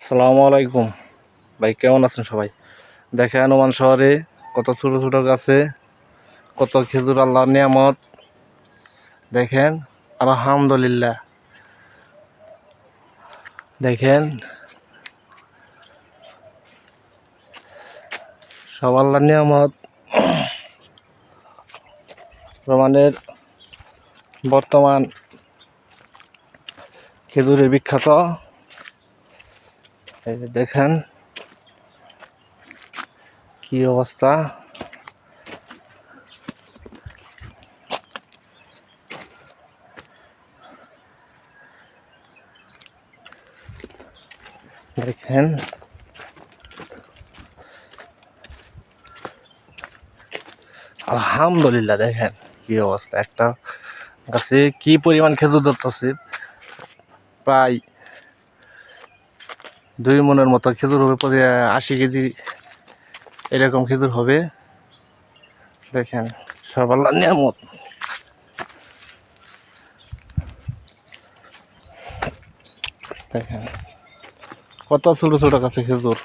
আসসালামু আলাইকুম ভাই, কেমন আছেন সবাই? দেখেন নোমান শহরে কত ছোট ছোট গাছে কত খেজুর, আল্লাহর নিয়ামত। দেখেন আলহামদুলিল্লাহ। দেখেন সব আল্লাহর নিয়ামত। রোমানের বর্তমান খেজুরের বিখ্যাত। এই যে দেখেন কি অবস্থা। দেখেন আলহামদুলিল্লাহ। দেখেন কি অবস্থা, একটা গাছে কি পরিমাণ খেজুর ধরতেছে। প্রায় 2 মনের মতো খেজুর হবে, 80 কেজি এরকম খেজুর হবে। দেখেন সব আল্লাহর নিয়ামত। দেখেন কত ছোট ছোট গাছে খেজুর।